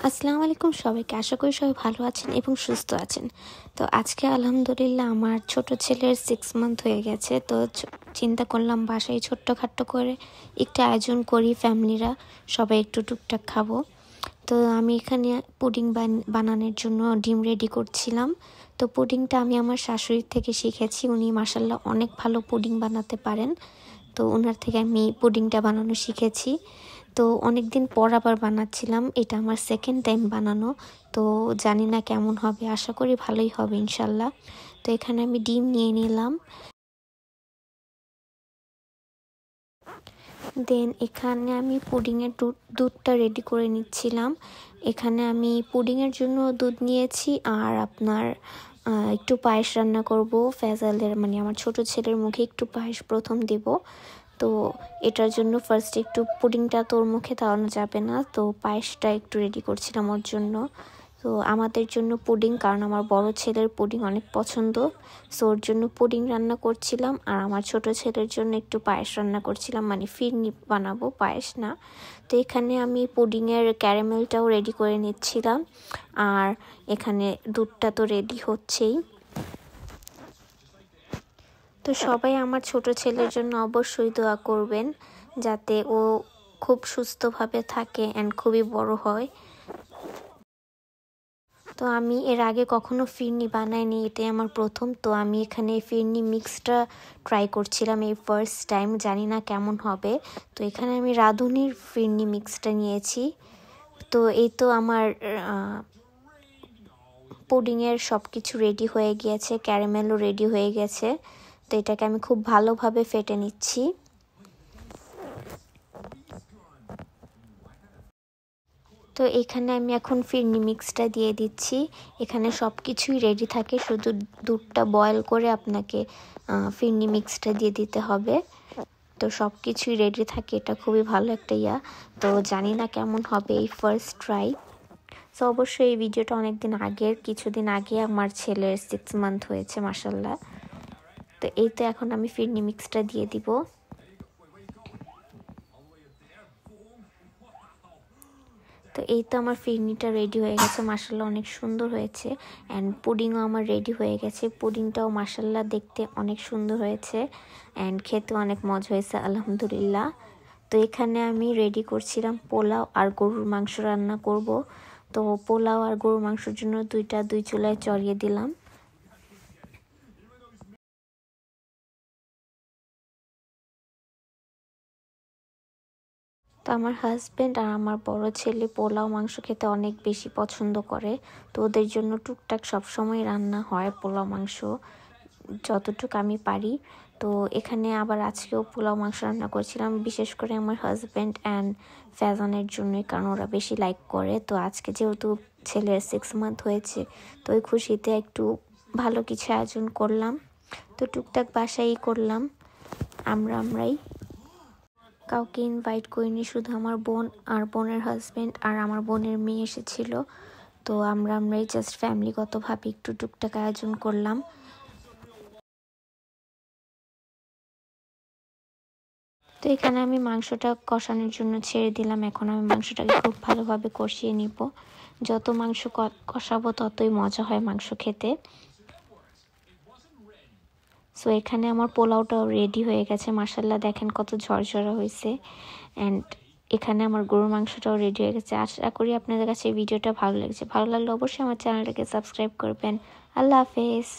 আসসালামু আলাইকুম সবাইকে। আশা করি সবাই ভালো আছেন এবং সুস্থ আছেন। তো আজকে আলহামদুলিল্লাহ আমার ছোট ছেলের 6 মান্থ হয়ে গেছে। তো চিন্তা করলাম বাসায় ছোট্টখাট্টো করে একটু আয়োজন করি, ফ্যামিলিরা সবাই একটু টুকটাক খাবো। তো আমি এখানে পুডিং বানানোর জন্য ডিম রেডি করছিলাম। তো পুডিংটা আমি আমার শাশুড়ির থেকে শিখেছি। উনি মাশাআল্লাহ অনেক ভালো পুডিং বানাতে পারেন। তো ওনার থেকে আমি পুডিংটা বানানো শিখেছি। তো অনেক দিন পর আবার বানাচ্ছিলাম। এটা আমার সেকেন্ড টাইম বানানো। তো জানি না কেমন হবে, আশা করি ভালোই হবে ইনশাল্লাহ। তো এখানে আমি ডিম নিয়ে নিলাম। দেন এখানে আমি পুডিংয়ের দুধটা রেডি করে নিচ্ছিলাম। এখানে আমি পুডিংয়ের জন্য দুধ নিয়েছি আর আপনার একটু পায়েস রান্না করব ফেজালের, মানে আমার ছোট ছেলের মুখে একটু পায়েস প্রথম দেব। তো এটার জন্য ফার্স্ট একটু পুডিংটা তোর মুখে দেওয়ানো যাবে না, তো পায়েসটা একটু রেডি করছিলাম ওর জন্য। তো আমাদের জন্য পুডিং, কারণ আমার বড় ছেলের পুডিং অনেক পছন্দ, সো ওর জন্য পুডিং রান্না করছিলাম। আর আমার ছোট ছেলের জন্য একটু পায়েস রান্না করছিলাম, মানে ফিরনি বানাবো, পায়েস না। তো এখানে আমি পুডিংয়ের ক্যারামেলটাও রেডি করে নিচ্ছিলাম। আর এখানে দুধটা তো রেডি হচ্ছেই। তো সবাই আমার ছোট ছেলের জন্য অবশ্যই দোয়া করবেন, যাতে ও খুব সুস্থভাবে থাকে অ্যান্ড খুবই বড় হয়। তো আমি এর আগে কখনো ফিরনি বানাইনি, এটাই আমার প্রথম। তো আমি এখানে ফিরনি মিক্সটা ট্রাই করছিলাম এই ফার্স্ট টাইম, জানি না কেমন হবে। তো এখানে আমি রাঁধুনির ফিরনি মিক্সটা নিয়েছি। তো এই তো আমার পুডিংয়ের সব কিছু রেডি হয়ে গিয়েছে, ক্যারামেলও রেডি হয়ে গেছে। তো এটাকে আমি খুব ভালোভাবে ফেটে নিচ্ছি। তো এখানে আমি এখন ফিরনি মিক্সটা দিয়ে দিচ্ছি। এখানে সব কিছুই রেডি থাকে, শুধু দুধটা বয়েল করে আপনাকে ফিরনি মিক্সটা দিয়ে দিতে হবে। তো সব কিছুই রেডি থাকে, এটা খুবই ভালো একটা তো জানি না কেমন হবে, এই ফার্স্ট ট্রাই। তো অবশ্যই এই ভিডিওটা অনেকদিন আগের, কিছুদিন আগে আমার ছেলের 6 মান্থ হয়েছে মাশাল্লাহ। তো এই তো এখন আমি ফিরনি মিক্সটা দিয়ে দিব। তো এই তো আমার ফিরনিটা রেডি হয়ে গেছে মাশাল্লাহ, অনেক সুন্দর হয়েছে। অ্যান্ড পুডিংও আমার রেডি হয়ে গেছে। পুডিংটাও মাশাল্লাহ দেখতে অনেক সুন্দর হয়েছে অ্যান্ড খেতে অনেক মজা হয়েছে আলহামদুলিল্লাহ। তো এখানে আমি রেডি করছিলাম পোলাও আর গরুর মাংস রান্না করব। তো পোলাও আর গরুর মাংসের জন্য দুই চুলায় চড়িয়ে দিলাম। তো আমার হাজব্যান্ড আর আমার বড় ছেলে পোলাও মাংস খেতে অনেক বেশি পছন্দ করে। তো ওদের জন্য টুকটাক সবসময় রান্না হয় পোলাও মাংস, যতটুকু আমি পারি। তো এখানে আবার আজকেও পোলাও মাংস রান্না করছিলাম, বিশেষ করে আমার হাজব্যান্ড অ্যান্ড ফ্যাজানের জন্যই, কারণ ওরা বেশি লাইক করে। তো আজকে যেহেতু ছেলের 6 মান্থ হয়েছে, তো ওই খুশিতে একটু ভালো কিছু আয়োজন করলাম। তো টুকটাক বাসাই করলাম আমরাই, কাউকে ইনভাইট করিনি, শুধু আমার বোন আর বোনের হাজব্যান্ড আর আমার বোনের মেয়ে এসেছিল। তো আমরাই জাস্ট ফ্যামিলিগতভাবে একটু টুকটাক আয়োজন করলাম। তো এখানে আমি মাংসটা কষানোর জন্য ছেড়ে দিলাম। এখন আমি মাংসটাকে খুব ভালোভাবে কষিয়ে নিব। যত মাংস কষাবো ততই মজা হয় মাংস খেতে। সো এখানে আমার পোলাওটাও রেডি হয়ে গেছে মাশাল্লাহ, দেখেন কত ঝরঝরা হয়েছে। অ্যান্ড এখানে আমার গরুর মাংসটাও রেডি হয়ে গেছে। আশা করি আপনাদের কাছে এই ভিডিওটা ভালো লেগেছে। ভালো লাগলে অবশ্যই আমার চ্যানেলটাকে সাবস্ক্রাইব করবেন। আল্লাহ হাফেজ।